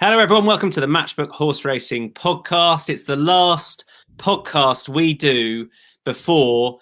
Hello, everyone. Welcome to the Matchbook Horse Racing podcast. It's the last podcast we do before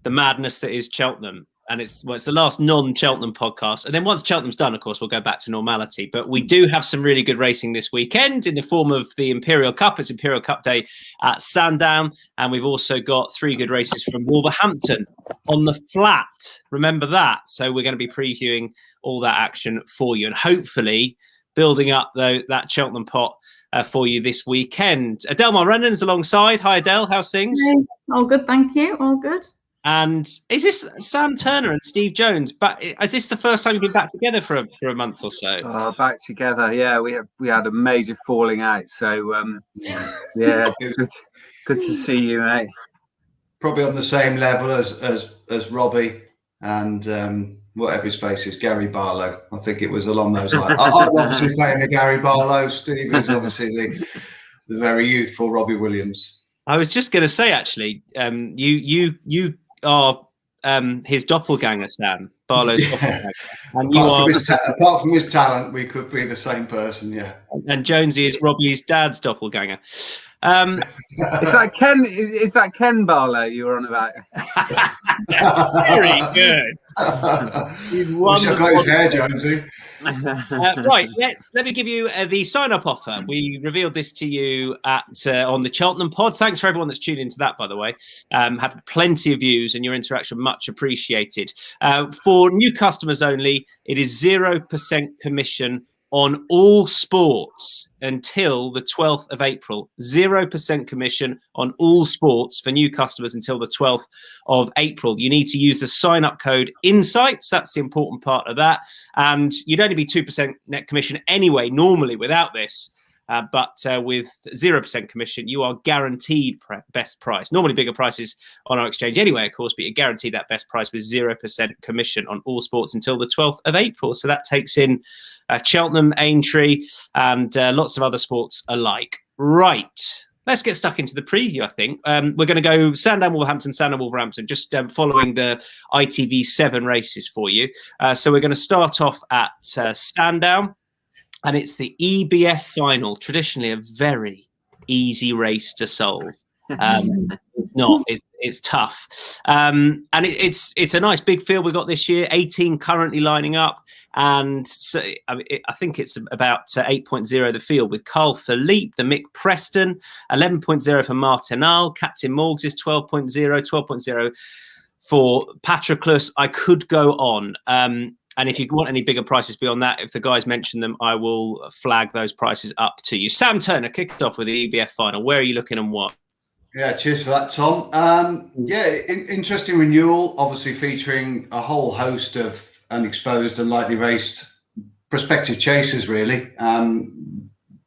the madness that is Cheltenham. And it's the last non-Cheltenham podcast. And then once Cheltenham's done, of course, we'll go back to normality. But we do have some really good racing this weekend in the form of the Imperial Cup. It's Imperial Cup Day at Sandown. And we've also got 3 good races from Wolverhampton on the flat. Remember that. So we're going to be previewing all that action for you. And hopefully building up that Cheltenham pot for you this weekend. Adele Mulrennan is alongside. Hi, Adele. How's things? Hey, all good, thank you. All good. And is this Sam Turner and Steve Jones? But is this the first time you've been back together for a month or so? Back together, yeah. We had a major falling out, so yeah, good to see you, mate. Probably on the same level as Robbie and whatever his face is, Gary Barlow. I think it was along those lines. I'm obviously playing the Gary Barlow. Steve is obviously the very youthful Robbie Williams. I was just going to say, actually, you are his doppelganger, Sam. Barlow's doppelganger. And apart from his talent, we could be the same person, yeah. And Jonesy is Robbie's dad's doppelganger. Is that Ken Barlow you were on about? That's very good. He's wonderful. Wish I got his hair, Jonesy. Right, let me give you the sign-up offer. We revealed this to you on the Cheltenham pod. Thanks for everyone that's tuned into that, by the way. Had plenty of views and your interaction much appreciated. For new customers only, it is 0% commission on all sports until the 12th of April. 0% commission on all sports for new customers until the 12th of April. You need to use the sign-up code INSIGHTS. That's the important part of that. And you'd only be 2% net commission anyway, normally without this. But with 0% commission, you are guaranteed best price. Normally bigger prices on our exchange anyway, of course, but you're guaranteed that best price with 0% commission on all sports until the 12th of April. So that takes in Cheltenham, Aintree, and lots of other sports alike. Right. Let's get stuck into the preview, I think. We're going to go Sandown Wolverhampton, just following the ITV 7 races for you. So we're going to start off at Sandown. And it's the EBF Final, traditionally a very easy race to solve. It's not. It's tough. And it's a nice big field we got this year, 18 currently lining up. And so, I think it's about 8.0 the field with Carl Philippe, the Mick Preston, 11.0 for Martinal, Captain Morgs is 12.0, 12.0 for Patroclus. I could go on. And if you want any bigger prices beyond that, if the guys mention them, I will flag those prices up to you. Sam Turner kicked off with the EBF Final. Where are you looking and what? Yeah, cheers for that, Tom. Interesting renewal, obviously featuring a whole host of unexposed and lightly raced prospective chasers, really.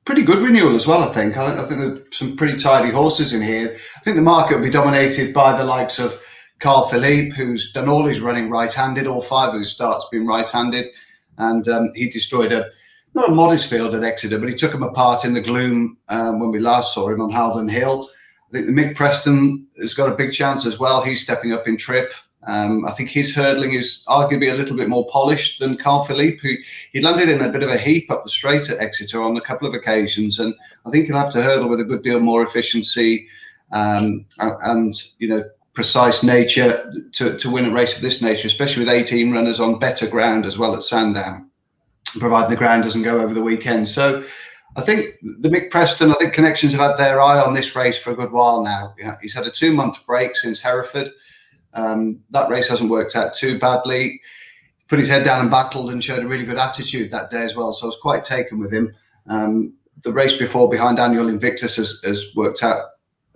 Pretty good renewal as well, I think. I think there's some pretty tidy horses in here. I think the market will be dominated by the likes of Carl Philippe, who's done all his running right-handed, all 5 of his starts been right-handed, and he destroyed not a modest field at Exeter, but he took him apart in the gloom when we last saw him on Haldon Hill. I think the Mick Preston has got a big chance as well. He's stepping up in trip. I think his hurdling is arguably a little bit more polished than Carl Philippe, who he landed in a bit of a heap up the straight at Exeter on a couple of occasions, and I think he'll have to hurdle with a good deal more efficiency and precise nature to win a race of this nature, especially with 18 runners on better ground as well at Sandown, providing the ground doesn't go over the weekend. So I think the Mick Preston, I think Connections have had their eye on this race for a good while now. Yeah, he's had a 2-month break since Hereford. That race hasn't worked out too badly. Put his head down and battled and showed a really good attitude that day as well. So I was quite taken with him. The race before behind Annual Invictus has worked out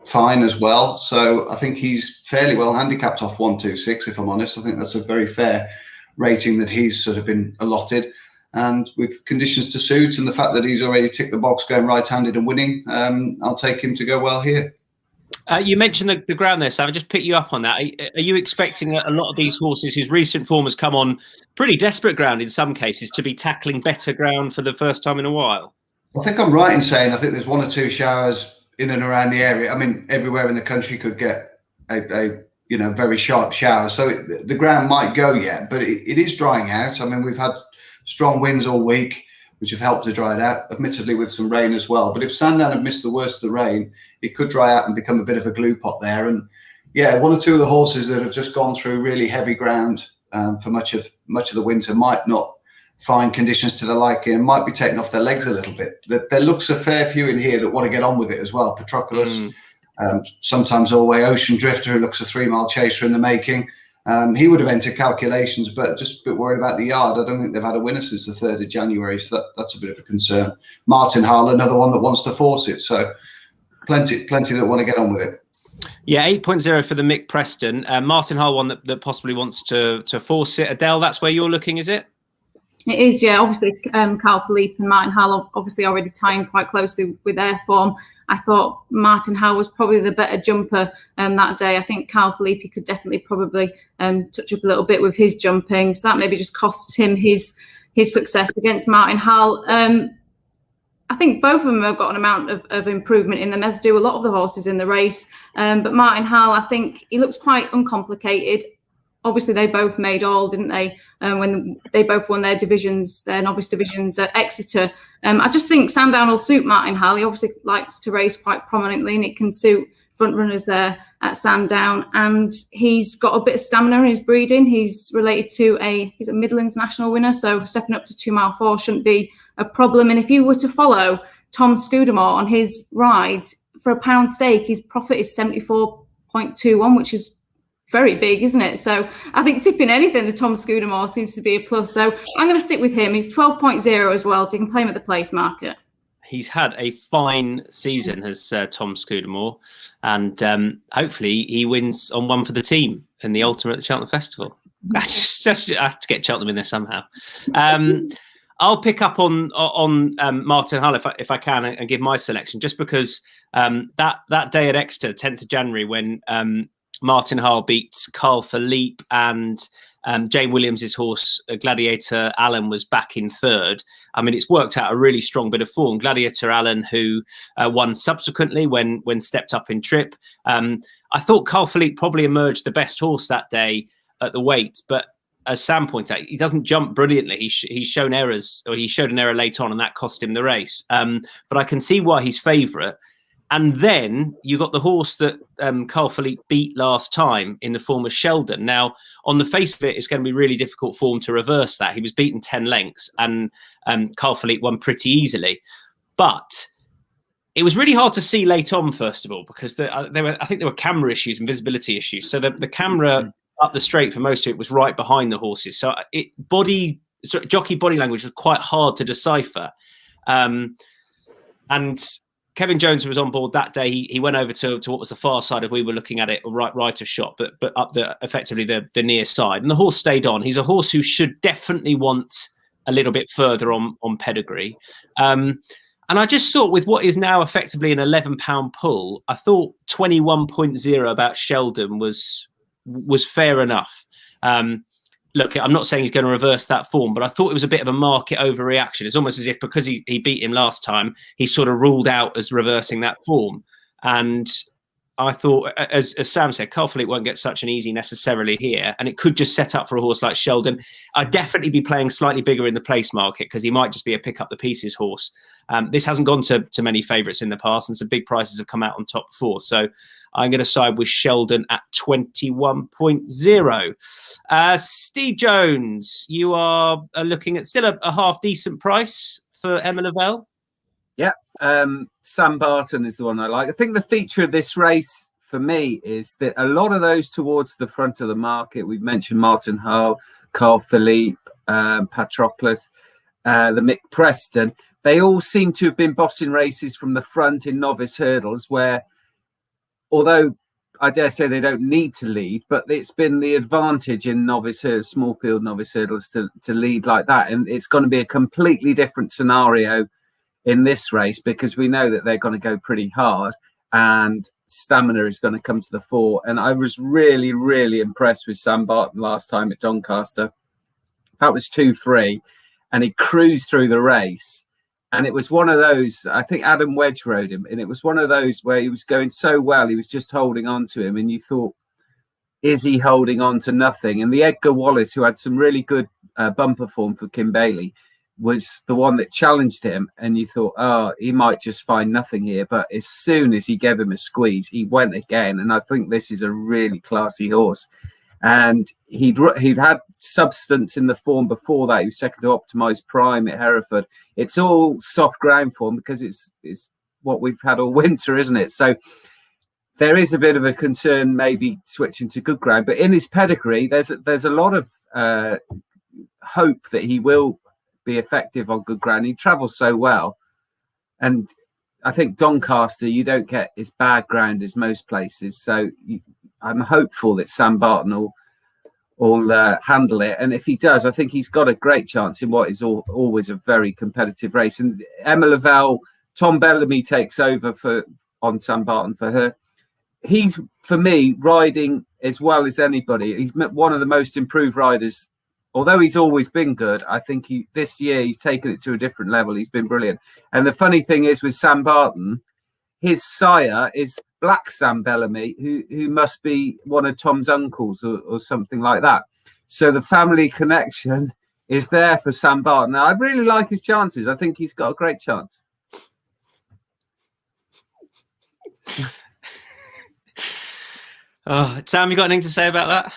fine as well. So I think he's fairly well handicapped off 126, if I'm honest. I think that's a very fair rating that he's sort of been allotted. And with conditions to suit and the fact that he's already ticked the box going right-handed and winning, I'll take him to go well here. You mentioned the ground there, Sam. I'll just pick you up on that. Are you expecting a lot of these horses whose recent form has come on pretty desperate ground in some cases to be tackling better ground for the first time in a while? I think I'm right in saying I think there's 1 or 2 showers in and around the area. I mean, everywhere in the country could get a very sharp shower. So the ground might go yet, but it is drying out. I mean, we've had strong winds all week. which have helped to dry it out, admittedly with some rain as well. But if Sandown had missed the worst of the rain, it could dry out and become a bit of a glue pot there. And yeah, one or two of the horses that have just gone through really heavy ground for much of the winter might not find conditions to their liking and might be taken off their legs a little bit. There looks a fair few in here that want to get on with it as well. Patroclus, sometimes Alway, Ocean Drifter, who looks a 3-mile chaser in the making. He would have entered calculations, but just a bit worried about the yard. I don't think they've had a winner since the 3rd of January, so that's a bit of a concern. Martin Hull, another one that wants to force it. So plenty that want to get on with it. Yeah, 8.0 for the Mick Preston. Martin Hull, one that possibly wants to force it. Adele, that's where you're looking, is it? It is, yeah. Obviously, Carl Philippe and Martin Hull obviously already tying quite closely with their form. I thought Martin Hull was probably the better jumper that day. I think Carl Philippe could definitely probably touch up a little bit with his jumping. So that maybe just cost him his success against Martin Hull. I think both of them have got an amount of improvement in them, as do a lot of the horses in the race. But Martin Hull, I think he looks quite uncomplicated. Obviously, they both made all, didn't they? When they both won their divisions, their novice divisions at Exeter. I just think Sandown will suit Martin Hull. He obviously likes to race quite prominently, and it can suit front runners there at Sandown. And he's got a bit of stamina in his breeding. He's related to he's a Midlands national winner, so stepping up to 2 mile 4 shouldn't be a problem. And if you were to follow Tom Scudamore on his rides for a pound stake, his profit is 74.21, which is very big, isn't it? So I think tipping anything to Tom Scudamore seems to be a plus. So I'm going to stick with him. He's 12.0 as well, so you can play him at the place market. He's had a fine season, has Tom Scudamore, and hopefully he wins on one for the team in the Ultimate at the Cheltenham Festival. That's just I have to get Cheltenham in there somehow. I'll pick up on Martin Hull if I can and give my selection, just because that day at Exeter, 10th of January, when Martin Hull beats Carl Philippe and Jane Williams's horse Gladiator Allen was back in 3rd. I mean, it's worked out a really strong bit of form. Gladiator Allen, who won subsequently when stepped up in trip. I thought Carl Philippe probably emerged the best horse that day at the weight, but as Sam pointed out, he doesn't jump brilliantly. He's shown errors, or he showed an error late on, and that cost him the race. But I can see why he's favourite. And then you got the horse that Carl Philippe beat last time in the form of Sheldon. Now, on the face of it, it's going to be really difficult for him to reverse that. He was beaten 10 lengths, and Carl Philippe won pretty easily. But it was really hard to see late on, first of all, because I think there were camera issues and visibility issues. So the camera up the straight for most of it was right behind the horses. So jockey body language was quite hard to decipher. And Kevin Jones, who was on board that day, he went over to what was the far side of we were looking at it, right of shot, but up effectively the near side. And the horse stayed on. He's a horse who should definitely want a little bit further on pedigree. And I just thought, with what is now effectively an £11 pull, I thought 21.0 about Sheldon was fair enough. Look, I'm not saying he's going to reverse that form, but I thought it was a bit of a market overreaction. It's almost as if because he beat him last time, he's sort of ruled out as reversing that form. And I thought, as Sam said, Carl Philippe won't get such an easy necessarily here, and it could just set up for a horse like Sheldon. I'd definitely be playing slightly bigger in the place market, because he might just be a pick up the pieces horse. This hasn't gone to many favourites in the past, and some big prices have come out on top before. So I'm going to side with Sheldon at 21.0. Steve Jones, you are looking at still a half decent price for Emma Lavelle. Yeah, Sam Barton is the one I like. I think the feature of this race for me is that a lot of those towards the front of the market, we've mentioned Martin Hull, Carl Philippe, Patroclus, the Mick Preston, they all seem to have been bossing races from the front in novice hurdles, where although I dare say they don't need to lead, but it's been the advantage in novice hurdles, small field novice hurdles to lead like that. And it's going to be a completely different scenario in this race, because we know that they're going to go pretty hard and stamina is going to come to the fore. And I was really, really impressed with Sam Barton last time at Doncaster. That was 2-3, and he cruised through the race. And it was one of those, I think Adam Wedge rode him, and it was one of those where he was going so well, he was just holding on to him. And you thought, is he holding on to nothing? And the Edgar Wallace, who had some really good bumper form for Kim Bailey, was the one that challenged him, and you thought, oh, he might just find nothing here. But as soon as he gave him a squeeze, he went again. And I think this is a really classy horse. And he'd had substance in the form before that. He was second to Optimised Prime at Hereford. It's all soft ground for him because it's what we've had all winter, isn't it? So there is a bit of a concern maybe switching to good ground. But in his pedigree, there's a lot of hope that he will be effective on good ground. He travels so well, and I think Doncaster, you don't get as bad ground as most places, so I'm hopeful that Sam Barton will handle it, and if he does, I think he's got a great chance in what is always a very competitive race. And Emma Lavelle, Tom Bellamy takes over on Sam Barton for her. He's, for me, riding as well as anybody. He's one of the most improved riders. Although he's always been good, I think this year he's taken it to a different level. He's been brilliant. And the funny thing is with Sam Barton, his sire is Black Sam Bellamy, who must be one of Tom's uncles or something like that. So the family connection is there for Sam Barton. Now, I really like his chances. I think he's got a great chance. Oh, Sam, you got anything to say about that?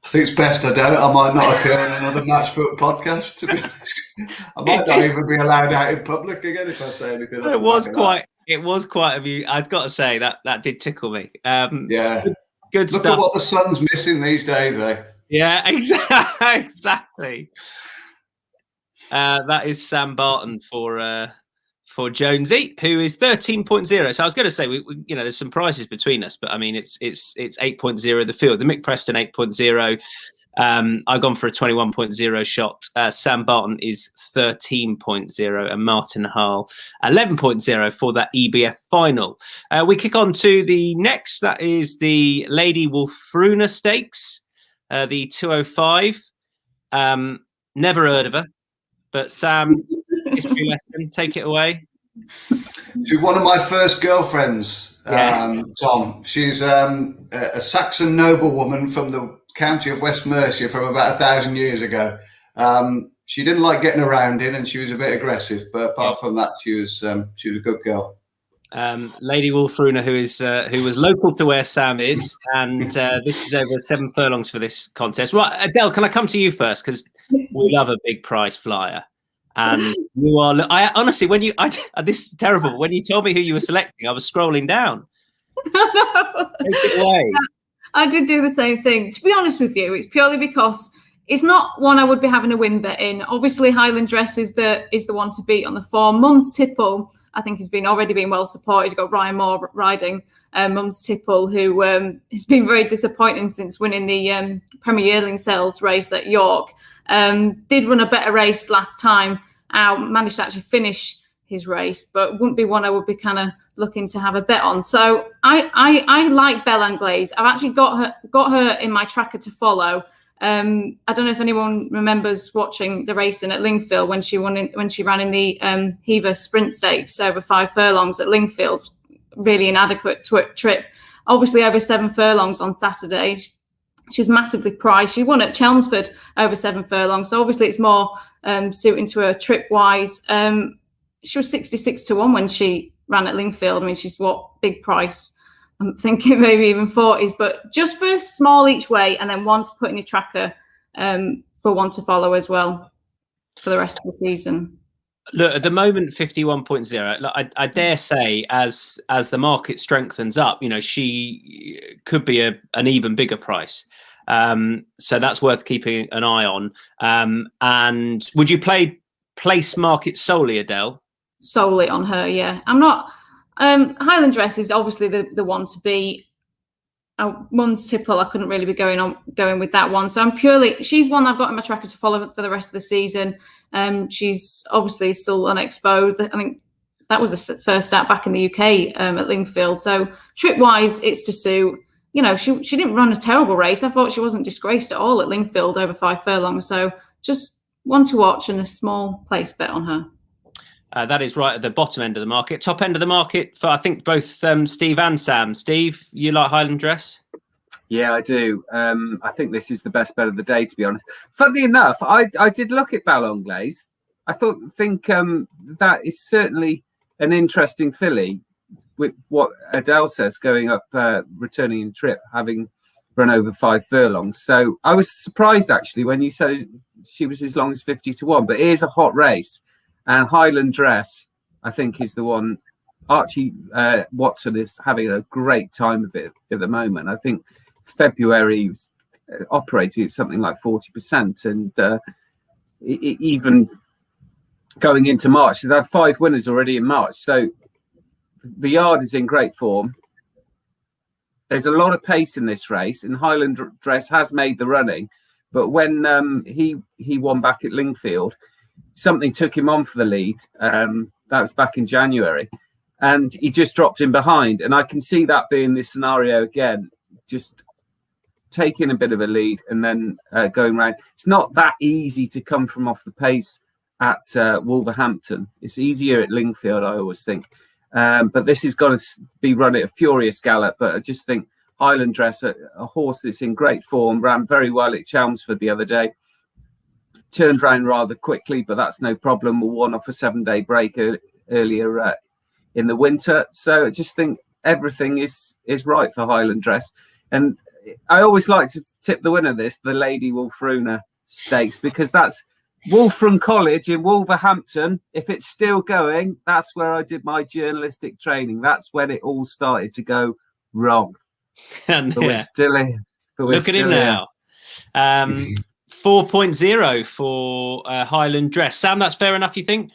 I think it's best I don't. I might not occur in another Matchbook podcast, to be honest. I might not even be allowed out in public again if I say anything. It was quite a view. I've got to say that did tickle me. Yeah. Good Look stuff. at what the sun's missing these days, eh? Yeah, exactly. That is Sam Barton for Jonesy, who is 13.0. So I was going to say, we there's some prices between us, but I mean, it's 8.0 the field. The Mick Preston 8.0. I've gone for a 21.0 shot. Sam Barton is 13.0 and Martin Hull 11.0 for that EBF final. We kick on to the next. That is the Lady Wulfruna Stakes, the 205. Never heard of her, but Sam, history lesson, take it away. She's one of my first girlfriends, Tom. She's a Saxon noblewoman from the county of West Mercia from about 1,000 years ago. She didn't like getting around in, and she was a bit aggressive. But apart from that, she was a good girl. Lady Wulfruna, who was local to where Sam is, and this is over 7 furlongs for this contest. Right, Adele, can I come to you first, because we love a big prize flyer. And you are. I honestly, this is terrible. When you told me who you were selecting, I was scrolling down. Take it away. I did do the same thing. To be honest with you, it's purely because it's not one I would be having a win bet in. Obviously, Highland Dress is the one to beat on the form. Mum's Tipple, I think, has already been well supported. You've got Ryan Moore riding Mum's Tipple, who has been very disappointing since winning the Premier Yearling Sales race at York. Did run a better race last time out, managed to actually finish his race, but wouldn't be one I would be kind of looking to have a bet on. So I like Belle Anglaise. I've actually got her in my tracker to follow. I don't know if anyone remembers watching the racing at Lingfield when she ran in the Hever Sprint Stakes over 5 furlongs at Lingfield. Really inadequate trip. Obviously over 7 furlongs on Saturday. She's massively priced. She won at Chelmsford over 7 furlongs. So obviously it's more suiting to her trip wise. She was 66 to 1 when she ran at Lingfield. I mean, she's big price. I'm thinking maybe even 40s, but just for small each way, and then one to put in your tracker for one to follow as well for the rest of the season. Look, at the moment, 51.0. Look, I dare say, as the market strengthens up, she could be an even bigger price. So that's worth keeping an eye on. And would you place market solely, Adele? Solely on her, yeah. I'm not. Highland Dress is obviously the one to be. Mum's Tipple, I couldn't really be going with that one. So she's one I've got in my tracker to follow for the rest of the season. She's obviously still unexposed. I think that was the first start back in the UK at Lingfield. So trip wise, it's to suit. She didn't run a terrible race. I thought she wasn't disgraced at all at Lingfield over 5 furlongs. So just one to watch and a small place bet on her. That is right at the bottom end of the market. Top end of the market for, I think, both Steve and Sam. Steve, you like Highland Dress? Yeah, I do. I think this is the best bet of the day, to be honest. Funnily enough, I did look at Belle Anglaise. think that is certainly an interesting filly with what Adele says, going up, returning in trip, having run over 5 furlongs. So I was surprised actually when you said she was as long as 50-1, but it is a hot race, and Highland Dress, I think, is the one. Archie Watson is having a great time of it at the moment. I think February was operating at something like 40%, and even going into March, they've had 5 winners already in March. So the yard is in great form. There's a lot of pace in this race, and Highland Dress has made the running. But when he won back at Lingfield, something took him on for the lead. That was back in January, and he just dropped in behind. And I can see that being the scenario again, just taking a bit of a lead and then going round. It's not that easy to come from off the pace at Wolverhampton. It's easier at Lingfield, I always think. But this has got to be run at a furious gallop. But I just think Highland Dress, a horse that's in great form, ran very well at Chelmsford the other day. Turned round rather quickly, but that's no problem. We won off a 7-day break earlier in the winter. So I just think everything is right for Highland Dress. And I always like to tip the winner of this, the Lady Wulfruna Stakes, because that's Wulfruna College in Wolverhampton. If it's still going, that's where I did my journalistic training. That's when it all started to go wrong. And but we're still here. Look at him now. 4.0 for Highland Dress. Sam, that's fair enough, you think?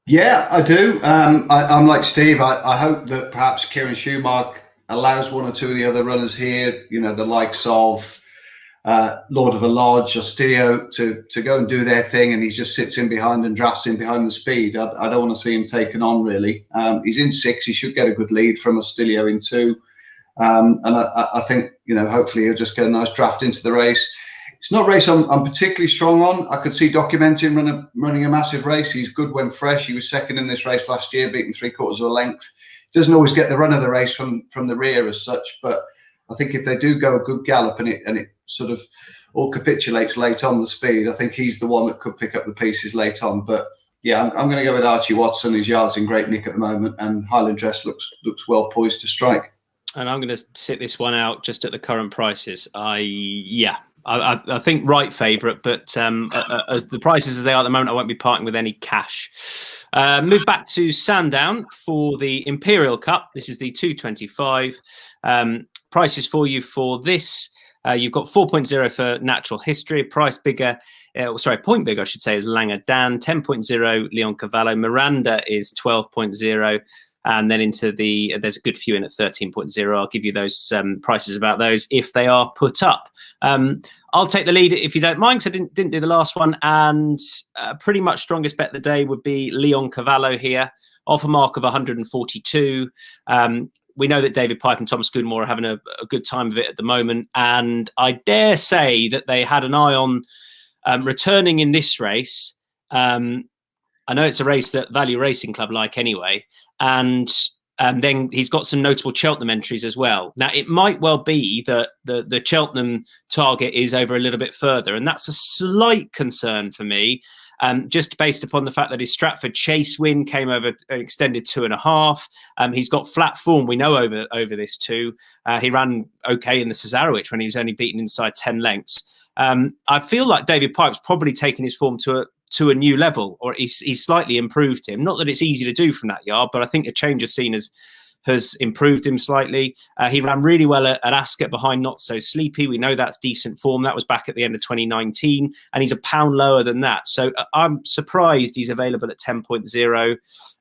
Yeah, I do. I'm like Steve. I hope that perhaps Kieran Schumacher allows one or two of the other runners here, you know, the likes of Lord of the Lodge or Stilio to go and do their thing, and he just sits in behind and drafts in behind the speed. I don't want to see him taken on, really. He's in 6. He should get a good lead from a Stilio in 2. And I think, you know, hopefully he'll just get a nice draft into the race. It's not a race I'm particularly strong on. I could see Documenting running a massive race. He's good when fresh. He was second in this race last year, beating 3/4 of a length. Doesn't always get the run of the race from the rear as such, but I think if they do go a good gallop and it sort of all capitulates late on the speed, I think he's the one that could pick up the pieces late on. But yeah, I'm going to go with Archie Watson. His yard's in great nick at the moment, and Highland Dress looks well poised to strike. And I'm going to sit this one out just at the current prices. I think right favourite, but as the prices as they are at the moment, I won't be parting with any cash. Move back to Sandown for the Imperial Cup. This is the 225. Prices for you for this. You've got 4.0 for Natural History. Point bigger, I should say, is Langer Dan. 10.0, Leon Cavallo. Miranda is 12.0. And then into there's a good few in at 13.0. I'll give you those prices about those if they are put up. I'll take the lead if you don't mind, because I didn't do the last one. And pretty much strongest bet of the day would be Leon Cavallo here, off a mark of 142. We know that David Pipe and Thomas Scudamore are having a good time of it at the moment. And I dare say that they had an eye on returning in this race. I know it's a race that Value Racing Club like anyway. And then he's got some notable Cheltenham entries as well. Now, it might well be that the Cheltenham target is over a little bit further. And that's a slight concern for me, just based upon the fact that his Stratford Chase win came over an extended 2.5. He's got flat form, we know, over this too. He ran okay in the Cesarewitch when he was only beaten inside 10 lengths. I feel like David Pipe's probably taken his form to a new level, or he's slightly improved him. Not that it's easy to do from that yard, but I think a change of scene has improved him slightly. He ran really well at Ascot behind Not So Sleepy. We know that's decent form. That was back at the end of 2019, and he's a pound lower than that. So I'm surprised he's available at 10.0.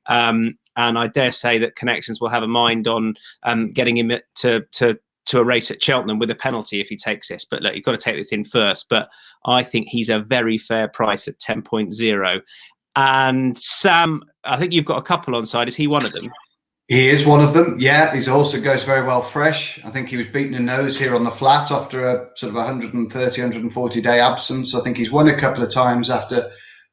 And I dare say that Connections will have a mind on getting him to a race at Cheltenham with a penalty if he takes this. But look, you've got to take this in first. But I think he's a very fair price at 10.0. And Sam, I think you've got a couple on side. Is he one of them? He is one of them. Yeah, he also goes very well fresh. I think he was beaten in nose here on the flat after a sort of 130, 140 day absence. I think he's won a couple of times after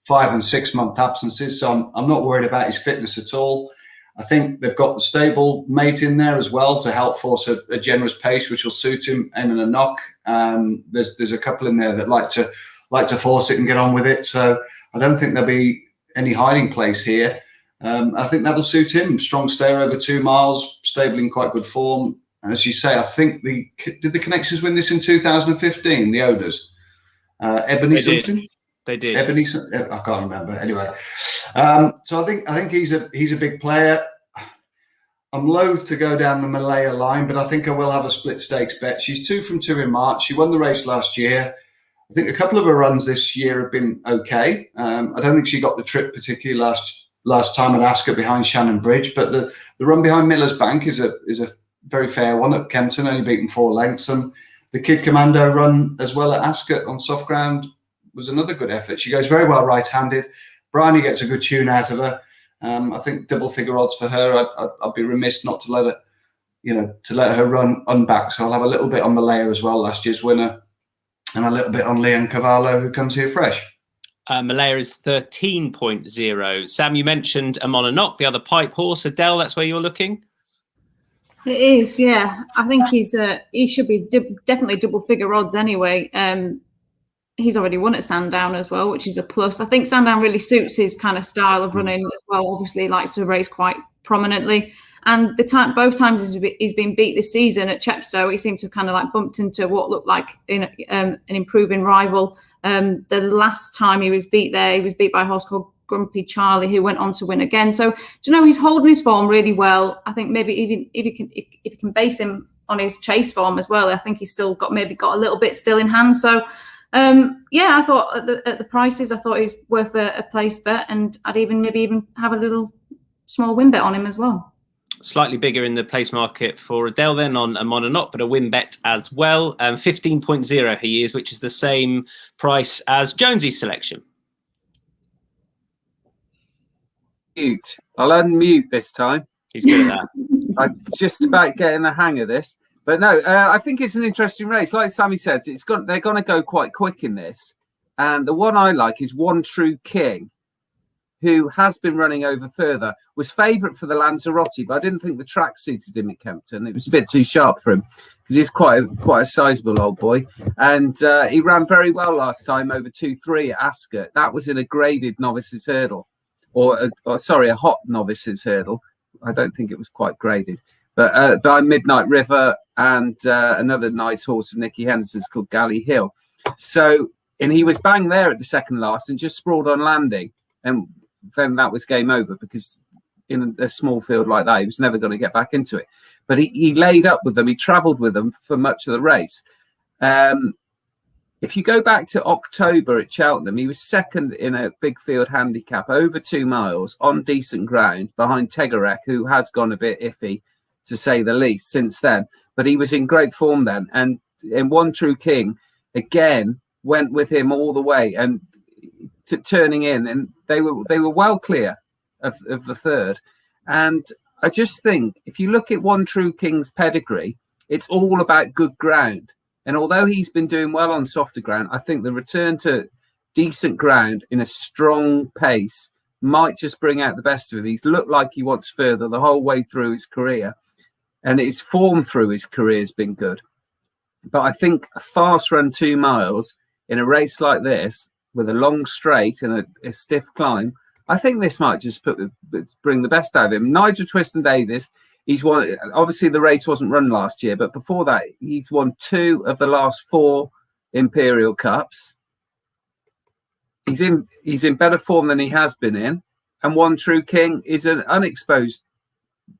5 and 6 month absences. So I'm not worried about his fitness at all. I think they've got the stable mate in there as well to help force a generous pace, which will suit him, aiming a knock. There's a couple in there that like to like to force it and get on with it. So I don't think there'll be any hiding place here. I think that'll suit him. Strong stayer over 2 miles, stable in quite good form. And as you say, I think did the Connections win this in 2015? The owners, Ebony something. They did. Ebony, I can't remember. Anyway, so I think he's a big player. I'm loath to go down the Malaya line, but I think I will have a split stakes bet. She's 2 from 2 in March. She won the race last year. I think a couple of her runs this year have been okay. I don't think she got the trip particularly last time at Ascot behind Shannon Bridge, but the run behind Miller's Bank is a very fair one at Kempton, only beaten 4 lengths. And the Kid Commando run as well at Ascot on soft ground was another good effort. She goes very well right-handed. Bryony gets a good tune out of her. I think double figure odds for her. I'd be remiss not to let her run unbacked. So I'll have a little bit on Malaya as well, last year's winner, and a little bit on Leon Cavallo, who comes here fresh. Malaya is 13.0. Sam, you mentioned a Mononok, the other pipe horse. Adele, that's where you're looking? It is, yeah. I think he should be definitely double figure odds anyway. He's already won at Sandown as well, which is a plus. I think Sandown really suits his kind of style of running as well. Obviously, he likes to race quite prominently. And both times he's been beat this season at Chepstow, he seemed to have kind of like bumped into what looked like an improving rival. The last time he was beat there, he was beat by a horse called Grumpy Charlie, who went on to win again. So, do you know, he's holding his form really well. I think maybe even if you can base him on his chase form as well, I think he's still got a little bit still in hand. So, yeah, I thought at the prices, I thought he's worth a place bet, and I'd even have a little small win bet on him as well. Slightly bigger in the place market for Adele then on a Mononok, but a win bet as well. 15.0 he is, which is the same price as Jonesy's selection. Mute. I'll unmute this time. He's good at that. I'm just about getting the hang of this. But no, I think it's an interesting race. Like Sammy says, they're going to go quite quick in this. And the one I like is One True King, who has been running over further, was favourite for the Lanzarote, but I didn't think the track suited him at Kempton. It was a bit too sharp for him because he's quite a sizable old boy. And he ran very well last time over 2-3 at Ascot. That was in a graded novices hurdle, a hot novices hurdle. I don't think it was quite graded. But by Midnight River and another nice horse of Nicky Henderson's called Galley Hill. So, and he was bang there at the second last and just sprawled on landing. And then that was game over, because in a small field like that, he was never going to get back into it. But he laid up with them. He travelled with them for much of the race. If you go back to October at Cheltenham, he was second in a big field handicap over 2 miles on decent ground behind Tegarek, who has gone a bit iffy, to say the least, since then. But he was in great form then. And One True King, again, went with him all the way and turning in. And they were well clear of the third. And I just think, if you look at One True King's pedigree, it's all about good ground. And although he's been doing well on softer ground, I think the return to decent ground in a strong pace might just bring out the best of him. He's looked like he wants further the whole way through his career. And his form through his career has been good. But I think a fast run 2 miles in a race like this, with a long straight and a stiff climb, I think this might just bring the best out of him. Nigel Twiston-Davies, he's won. Obviously, the race wasn't run last year, but before that, he's won 2 of the last 4 Imperial Cups. He's in better form than he has been in. And One True King is an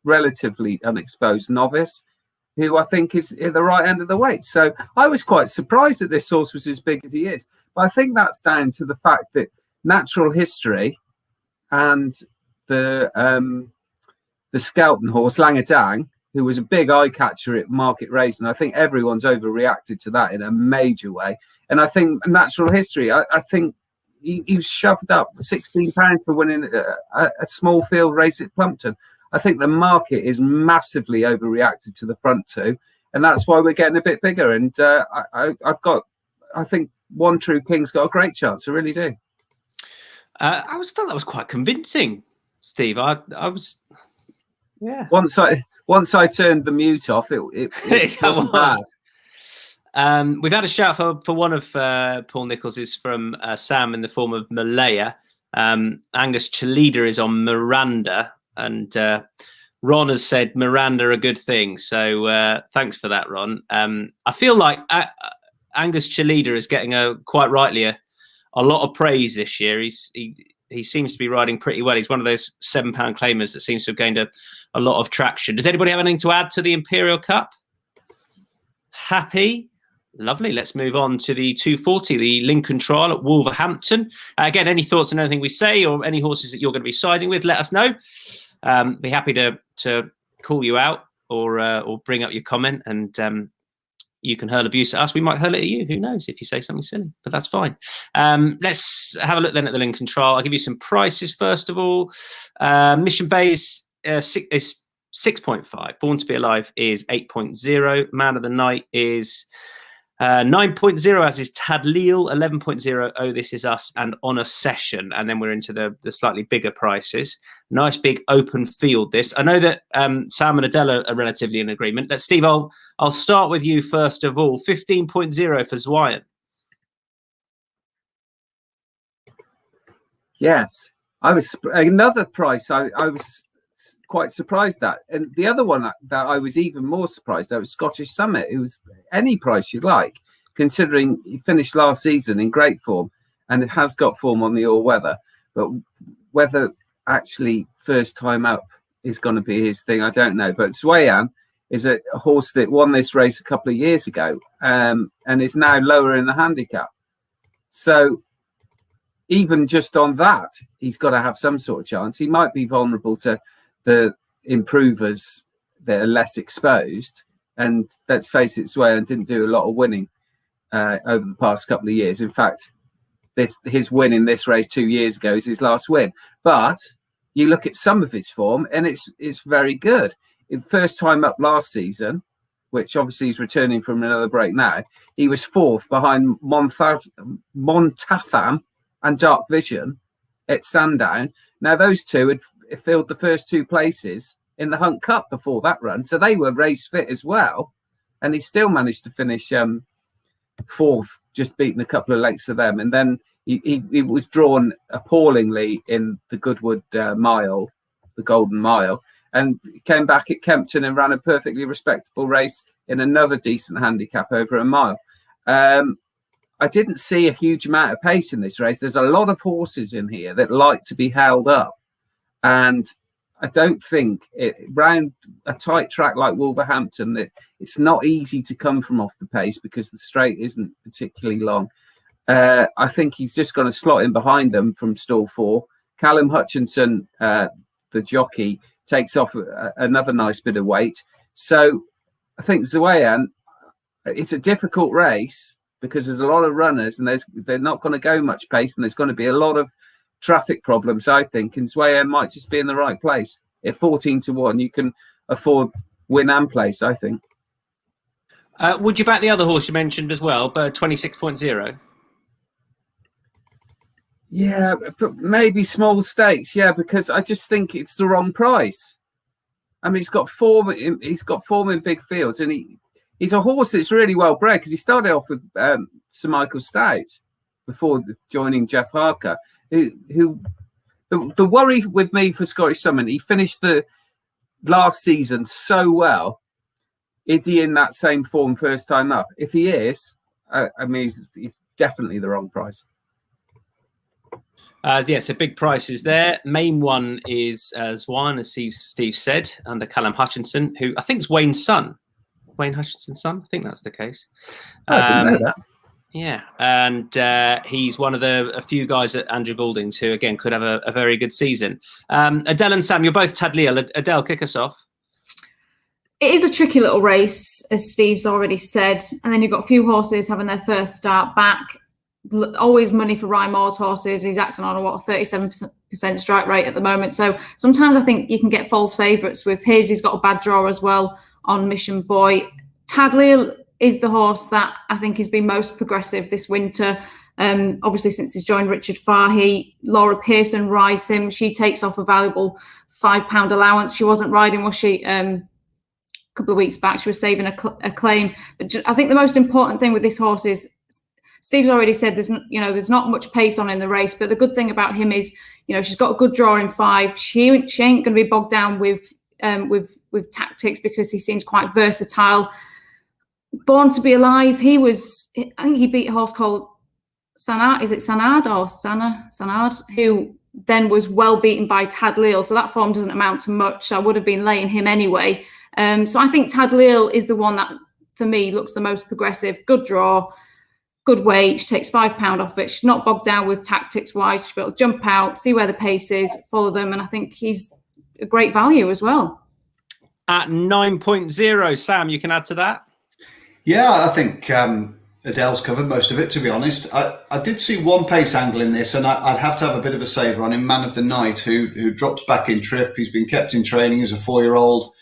relatively unexposed novice, who I think is at the right end of the weight. So I was quite surprised that this horse was as big as he is. But I think that's down to the fact that Natural History and the Skelton horse, Langadang, who was a big eye catcher at Market Race, and I think everyone's overreacted to that in a major way. And I think Natural History, I think he was shoved up £16 for winning a small field race at Plumpton. I think the market is massively overreacted to the front 2, and that's why we're getting a bit bigger. And I think One True King's got a great chance. I really do. I felt that was quite convincing, Steve. I was, yeah. Once I turned the mute off, it wasn't bad. We've had a shout for one of Paul Nichols's from Sam in the form of Malaya. Angus Chelida is on Miranda, and Ron has said Miranda a good thing. So thanks for that, Ron. I feel like Angus Chelida is getting quite rightly a lot of praise this year. He seems to be riding pretty well. He's one of those £7 claimers that seems to have gained a lot of traction. Does anybody have anything to add to the Imperial Cup? Happy? Lovely. Let's move on to the 240, the Lincoln Trial at Wolverhampton. Again, any thoughts on anything we say or any horses that you're going to be siding with, let us know. Be happy to call you out or bring up your comment, and you can hurl abuse at us. We might hurl it at you. Who knows if you say something silly, but that's fine. Let's have a look then at the Lincoln Trial. I'll give you some prices first of all. Mission Bay is 6.5. Born to Be Alive is 8.0. Man of the Night is 9.0, as is Tadleal. 11.0. Oh, This Is Us and On a Session. And then we're into the slightly bigger prices. Nice big open field this. I know that Sam and Adele are relatively in agreement. Steve, I'll start with you first of all. 15.0 for Zwyan. Yes, I was another price I was quite surprised at. And the other one that I was even more surprised at was Scottish Summit. It was any price you'd like, considering he finished last season in great form and it has got form on the all-weather. But whether actually first time up is going to be his thing, I don't know. But Zwyan is a horse that won this race a couple of years ago and is now lower in the handicap. So even just on that, he's got to have some sort of chance. He might be vulnerable to the improvers that are less exposed. And let's face it, Zwyan didn't do a lot of winning over the past couple of years. In fact, his win in this race 2 years ago is his last win. But you look at some of his form and it's very good. First time up last season, which obviously he's returning from another break now, he was fourth behind Montatham and Dark Vision at Sandown. Now, those two had filled the first two places in the Hunt Cup before that run, so they were race fit as well. And he still managed to finish fourth, just beating a couple of lengths of them. And then he was drawn appallingly in the Goodwood Mile, the Golden Mile, and came back at Kempton and ran a perfectly respectable race in another decent handicap over a mile. I didn't see a huge amount of pace in this race. There's a lot of horses in here that like to be held up. And I don't think round a tight track like Wolverhampton, that it's not easy to come from off the pace because the straight isn't particularly long. I think he's just going to slot in behind them from stall 4. Callum Hutchinson, the jockey, takes off another nice bit of weight. So I think Zwyan, it's a difficult race because there's a lot of runners and they're not going to go much pace, and there's going to be a lot of traffic problems, I think. And Zwyan might just be in the right place. At 14-1, you can afford win and place, I think. Would you back the other horse you mentioned as well, but 26.0? Yeah, but maybe small stakes. Yeah, because I just think it's the wrong price. I mean, he's got form in big fields, and he's a horse that's really well bred because he started off with Sir Michael Stout before joining Jeff Harker. Who the worry with me for Scottish Summit, he finished the last season so well. Is he in that same form first time up? If he is, I mean, he's definitely the wrong price. So big prices there. Main one is Zwyan, as Steve said, under Callum Hutchinson, who I think is Wayne's son. Wayne Hutchinson's son? I think that's the case. I didn't know that. Yeah, and he's one of a few guys at Andrew Balding's who, again, could have a very good season. Adele and Sam, you're both Tadleal. Adele, kick us off. It is a tricky little race, as Steve's already said. And then you've got a few horses having their first start back. Always money for Ryan Moore's horses. He's acting on a 37% strike rate at the moment. So sometimes I think you can get false favourites with his. He's got a bad draw as well on Mission Boy. Tadleal is the horse that I think has been most progressive this winter. Obviously, since he's joined Richard Fahey, Laura Pearson rides him. She takes off a valuable £5 allowance. She wasn't riding, was she, couple of weeks back. She was saving a claim. But I think the most important thing with this horse is, Steve's already said there's not much pace on in the race, but the good thing about him is, she's got a good draw in 5. She ain't going to be bogged down with tactics, because he seems quite versatile. Born to be Alive, I think he beat a horse called Sanard. Is it Sanard or Sanard? Who then was well beaten by Tad Leal. So that form doesn't amount to much. So I would have been laying him anyway. So I think Tad Leal is the one that, for me, looks the most progressive. Good draw, good weight. She takes £5 off it. She's not bogged down with tactics wise. She'll be able to jump out, see where the pace is, follow them. And I think he's a great value as well. At 9.0, Sam, you can add to that? Yeah, I think Adele's covered most of it, to be honest. I did see one pace angle in this, and I'd have to have a bit of a saver on him. Man of the Night, who drops back in trip. He's been kept in training as a 4-year-old.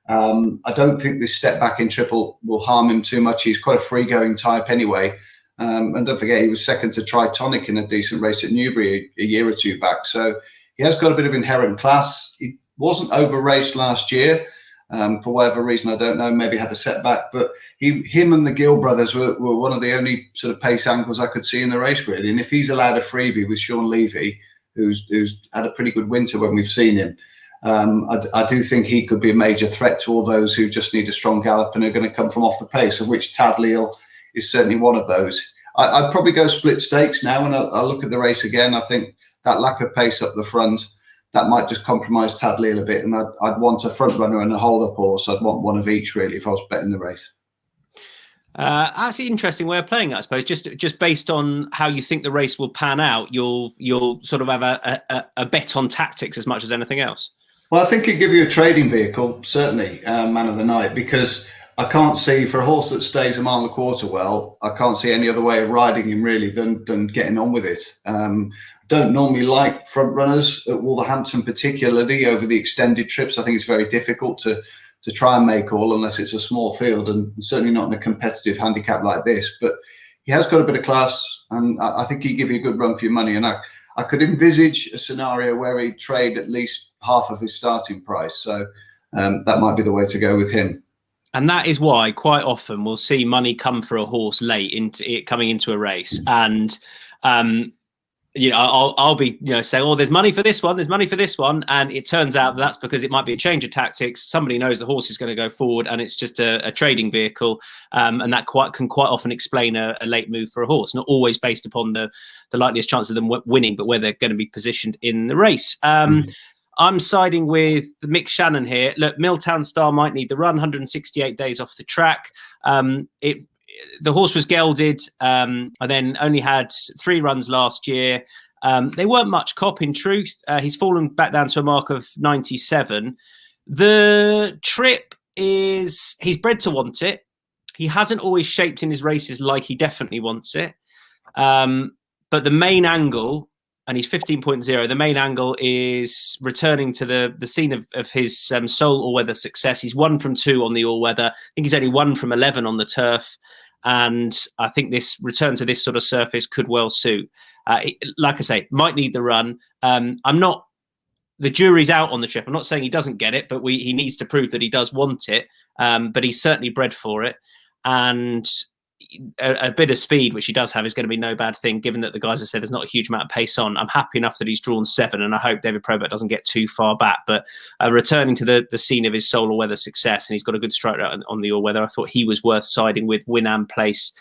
I don't think this step back in trip will harm him too much. He's quite a free-going type anyway. And don't forget, he was second to Tritonic in a decent race at Newbury a year or two back. So he has got a bit of inherent class. He wasn't over-raced last year. For whatever reason, I don't know, maybe had a setback, but him and the Gill brothers were one of the only sort of pace angles I could see in the race, really. And if he's allowed a freebie with Sean Levy, who's had a pretty good winter when we've seen him, I do think he could be a major threat to all those who just need a strong gallop and are going to come from off the pace, of which Tad Leal is certainly one of those. I'd probably go split stakes now, and I'll look at the race again. I think that lack of pace up the front, that might just compromise Tad Leal a bit, and I'd want a front runner and a hold-up horse. I'd want one of each, really, if I was betting the race. That's an interesting way of playing it, I suppose. Just based on how you think the race will pan out, you'll sort of have a bet on tactics as much as anything else. Well, I think it'd give you a trading vehicle, certainly, Man of the Night, because I can't see, for a horse that stays a mile and a quarter well, I can't see any other way of riding him, really, than getting on with it. Don't normally like front runners at Wolverhampton, particularly over the extended trips. I think it's very difficult to try and make all, unless it's a small field, and certainly not in a competitive handicap like this. But he has got a bit of class, and I think he'd give you a good run for your money. And I could envisage a scenario where he'd trade at least half of his starting price. So that might be the way to go with him. And that is why quite often we'll see money come for a horse late into it, coming into a race. And I'll be saying, oh, there's money for this one, there's money for this one, and it turns out that's because it might be a change of tactics. Somebody knows the horse is going to go forward, and it's just a trading vehicle, and that can quite often explain a late move for a horse. Not always based upon the likeliest chance of them winning, but where they're going to be positioned in the race. I'm siding with Mick Shannon here. Look, Milltown Star might need the run. 168 days off the track. The horse was gelded and then only had 3 runs last year. They weren't much cop, in truth. He's fallen back down to a mark of 97. The trip is, he's bred to want it. He hasn't always shaped in his races like he definitely wants it. But the main angle, and he's 15.0, the main angle is returning to the scene of his sole all-weather success. He's 1 from 2 on the all-weather. I think he's only 1 from 11 on the turf. And I think this return to this sort of surface could well suit. Like I say, might need the run. The jury's out on the trip. I'm not saying he doesn't get it, but he needs to prove that he does want it. But he's certainly bred for it. And a bit of speed, which he does have, is going to be no bad thing, given that the guys have said there's not a huge amount of pace on. I'm happy enough that he's drawn 7, and I hope David Probert doesn't get too far back. But returning to the scene of his sole all-weather success, and he's got a good strike rate on the all-weather, I thought he was worth siding with. Winam Place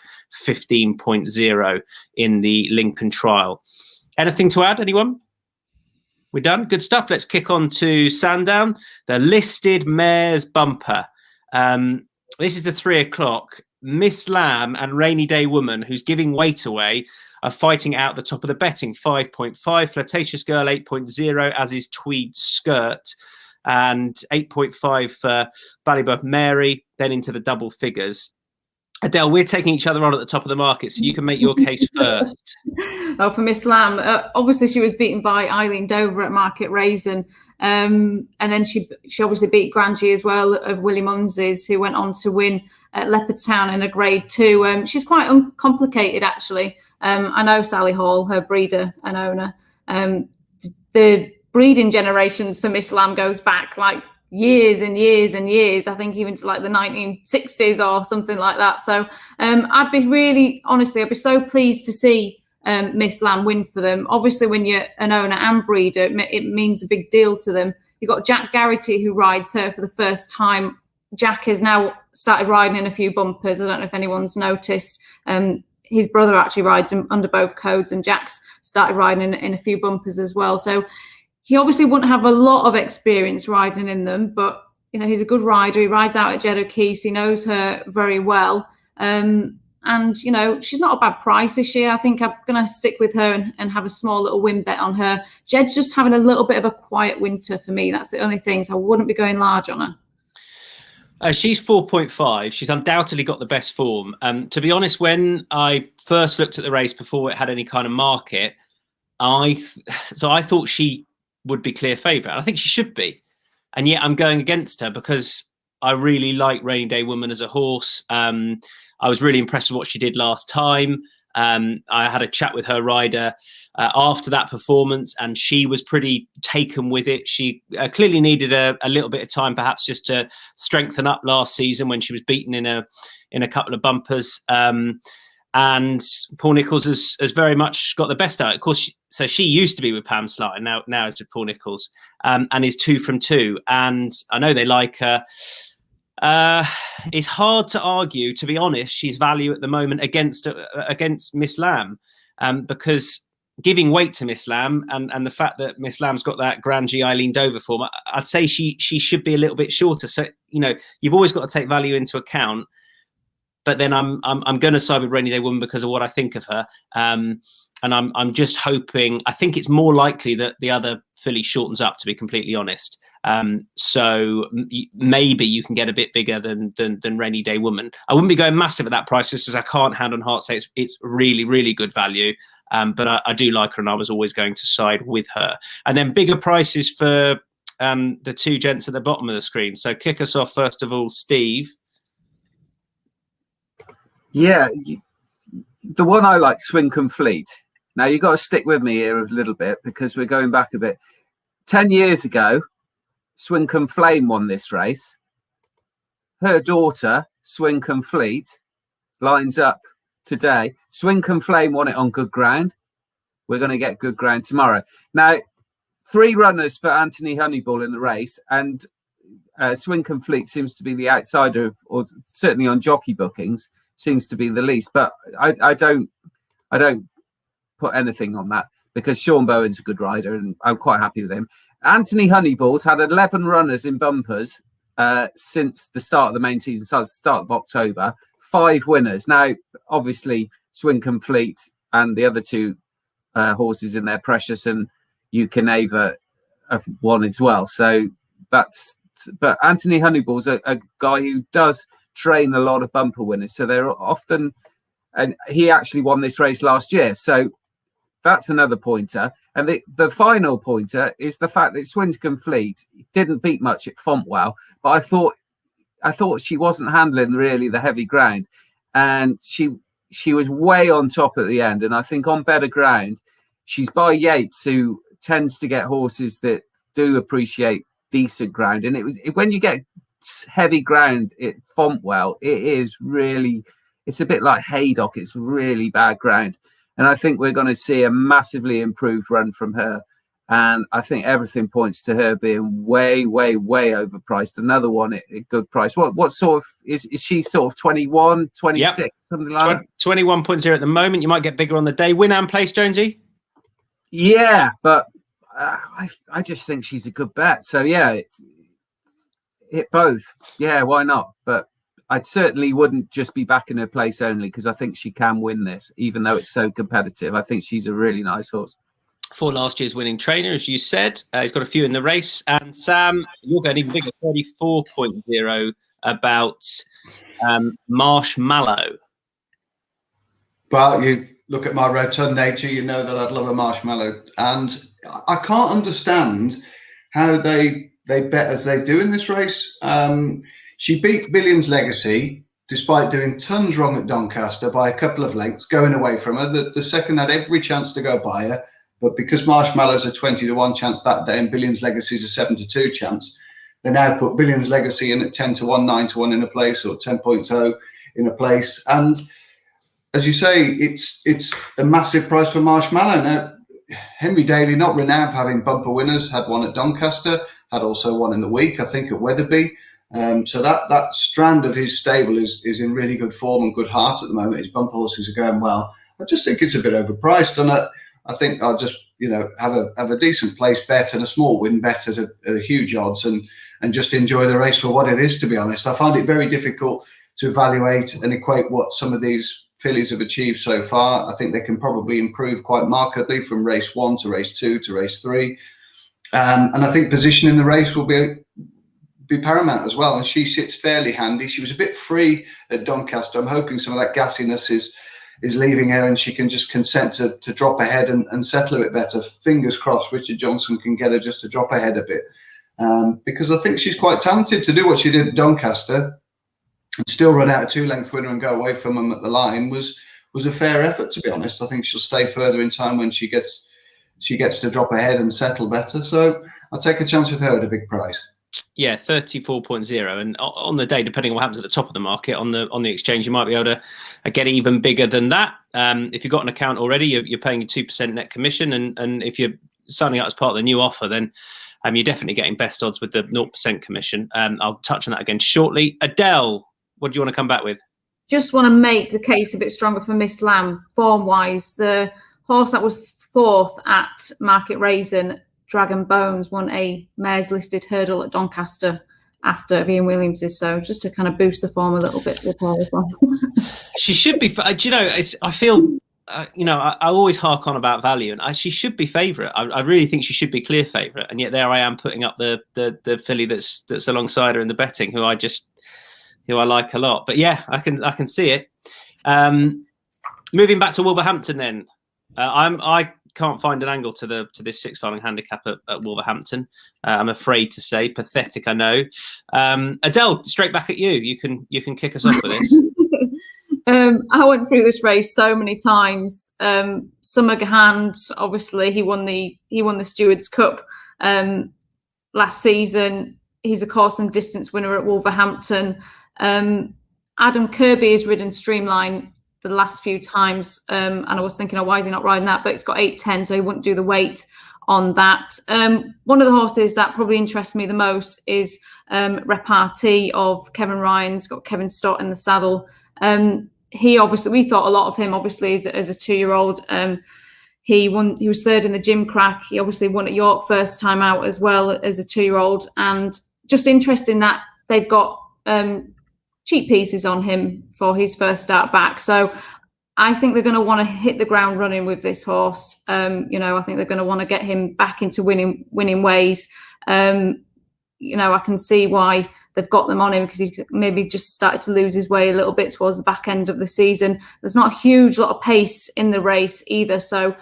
15.0 in the Lincoln trial. Anything to add, anyone? We're done? Good stuff. Let's kick on to Sandown, the listed mares bumper. This is the 3 o'clock. Miss Lamb and Rainy Day Woman, who's giving weight away, are fighting out the top of the betting. 5.5, Flirtatious Girl 8.0, as is Tweed Skirt, and 8.5 for Ballybuff Mary, then into the double figures. Adele, we're taking each other on at the top of the market, so you can make your case first. Oh, for Miss Lamb, obviously she was beaten by Eileen Dover at Market Raisin, and then she obviously beat Grangie as well of Willie Munses, who went on to win at Leopardstown in a Grade 2. She's quite uncomplicated, actually. I know Sally Hall, her breeder and owner. The breeding generations for Miss Lamb goes back like years and years and years. I think even to like the 1960s or something like that. So I'd be so pleased to see Miss Lamb win for them. Obviously, when you're an owner and breeder, it means a big deal to them. You've got Jack Garrity, who rides her for the first time. Jack has now started riding in a few bumpers. I don't know if anyone's noticed. His brother actually rides under both codes, and Jack's started riding in a few bumpers as well. So he obviously wouldn't have a lot of experience riding in them, but he's a good rider. He rides out at Jed O'Keefe's. He knows her very well. And she's not a bad price this year. I think I'm going to stick with her and have a small little win bet on her. Jed's just having a little bit of a quiet winter for me. That's the only thing. So I wouldn't be going large on her. She's 4.5. She's undoubtedly got the best form. To be honest, when I first looked at the race before it had any kind of market, I thought she would be clear favourite. I think she should be. And yet I'm going against her because I really like Rainy Day Woman as a horse. I was really impressed with what she did last time. I had a chat with her rider after that performance, and she was pretty taken with it. She clearly needed a little bit of time, perhaps just to strengthen up last season when she was beaten in a couple of bumpers. And Paul Nicholls has very much got the best out. Of course, she used to be with Pam Sly, and now is with Paul Nicholls, and is 2 from 2. And I know they like her. It's hard to argue, to be honest, she's value at the moment against Miss Lamb, because giving weight to Miss Lamb and the fact that Miss Lamb's got that Grand G Eileen Dover form, I'd say she should be a little bit shorter. So you've always got to take value into account. But then I'm going to side with Rainy Day Woman because of what I think of her. And I'm just hoping. I think it's more likely that the other filly shortens up, to be completely honest. So maybe you can get a bit bigger than Rainy Day Woman. I wouldn't be going massive at that price, just as I can't hand on heart say it's really, really good value. But I do like her, and I was always going to side with her. And then bigger prices for the two gents at the bottom of the screen. So kick us off first of all, Steve. Yeah, the one I like, Swincoln Fleet. Now, you've got to stick with me here a little bit because we're going back a bit. 10 years ago, Swincoln Flame won this race. Her daughter, Swincoln Fleet, lines up today. Swincoln Flame won it on good ground. We're going to get good ground tomorrow. Now, 3 runners for Anthony Honeyball in the race, and Swincoln Fleet seems to be the outsider, or certainly on jockey bookings, seems to be the least. But I don't put anything on that because Sean Bowen's a good rider and I'm quite happy with him. Anthony Honeyball's had 11 runners in bumpers since the start of the main season, so the start of October. 5 winners. Now, obviously, Swincoln Fleet and the other 2 horses in there, Precious and Eucaneva, have won as well. So but Anthony Honeyball's a guy who does train a lot of bumper winners, so they're often, and he actually won this race last year, so that's another pointer. And the final pointer is the fact that Swincoln Fleet didn't beat much at Fontwell, but I thought she wasn't handling really the heavy ground, and she was way on top at the end. And I think on better ground, she's by Yates, who tends to get horses that do appreciate decent ground. And when you get heavy ground at Fontwell, it's a bit like Haydock. It's really bad ground, and I think we're going to see a massively improved run from her. And I think everything points to her being way, way, way overpriced. Another one at a good price. What sort of is she? Sort of 21, 26, yep. Something like that. 21.0 at the moment. You might get bigger on the day. Win and place, Jonesy. Yeah, but I just think she's a good bet. So yeah. Hit both. Yeah, why not? But I certainly wouldn't just be backing her place only, because I think she can win this, even though it's so competitive. I think she's a really nice horse. For last year's winning trainer, as you said. He's got a few in the race. And Sam, you're going even bigger, 34.0 about Marshmallow. Well, you look at my rotund nature, you know that I'd love a Marshmallow. And I can't understand how they bet as they do in this race. She beat Billiams Legacy despite doing tons wrong at Doncaster by a couple of lengths, going away from her. The second had every chance to go by her, but because Marshmallow's a 20-1 chance that day and Billiams Legacy's a 7-2 chance, they now put Billions Legacy in at 10-1, 9-1 in a place, or 10.0 in a place. And as you say, it's a massive price for Marshmallow. Now, Henry Daly, not renowned for having bumper winners, had one at Doncaster, had also one in the week, I think, at Wetherby. So that strand of his stable is in really good form and good heart at the moment. His bumper horses are going well. I just think it's a bit overpriced, and I think I'll just have a decent place bet and a small win bet at a huge odds, and just enjoy the race for what it is. To be honest, I find it very difficult to evaluate and equate what some of these fillies have achieved so far. I think they can probably improve quite markedly from race 1 to race 2 to race 3, and I think position in the race will be paramount as well. And she sits fairly handy. She was a bit free at Doncaster. I'm hoping some of that gassiness is leaving her, and she can just consent to drop ahead and settle a bit better. Fingers crossed Richard Johnson can get her just to drop ahead a bit, because I think she's quite talented to do what she did at Doncaster and still run out a 2-length winner and go away from them at the line was a fair effort, to be honest. I think she'll stay further in time when she gets to drop ahead and settle better. So I'll take a chance with her at a big price. Yeah, 34.0, and on the day, depending on what happens at the top of the market on the exchange, you might be able to get even bigger than that. If you've got an account already, you're paying a 2% net commission, and if you're signing up as part of the new offer, then you're definitely getting best odds with the 0% commission. I'll touch on that again shortly. Adele, what do you want to come back with? Just want to make the case a bit stronger for Miss Lamb, form-wise. The horse that was 4th at Market Raisin, Dragon Bones, won a mares listed hurdle at Doncaster after Ian Williams's. So just to kind of boost the form a little bit with her as well. She should be. I feel. I always hark on about value, and she should be favourite. I really think she should be clear favourite, and yet there I am putting up the filly that's alongside her in the betting, who I like a lot. But yeah, I can see it. Moving back to Wolverhampton, then I can't find an angle to this 6-furlong handicap at Wolverhampton. I'm afraid to say, pathetic, I know. Adele, straight back at you. You can kick us off with this. I went through this race so many times. Summer Hand, obviously, he won the Stewards Cup last season. He's a course and distance winner at Wolverhampton. Adam Kirby has ridden Streamline the last few times, and I was thinking, why is he not riding that? But it's got 8:10, so he wouldn't do the weight on that. One of the horses that probably interests me the most is Repartee of Kevin Ryan's got Kevin Stott in the saddle. We thought a lot of him, obviously, as a 2-year-old. He was 3rd in the Gym Crack. He obviously won at York first time out as well as a 2-year-old. And just interesting that they've got cheap pieces on him for his first start back. So I think they're going to want to hit the ground running with this horse. I think they're going to want to get him back into winning ways. I can see why they've got them on him, because he maybe just started to lose his way a little bit towards the back end of the season. There's not a huge lot of pace in the race either. So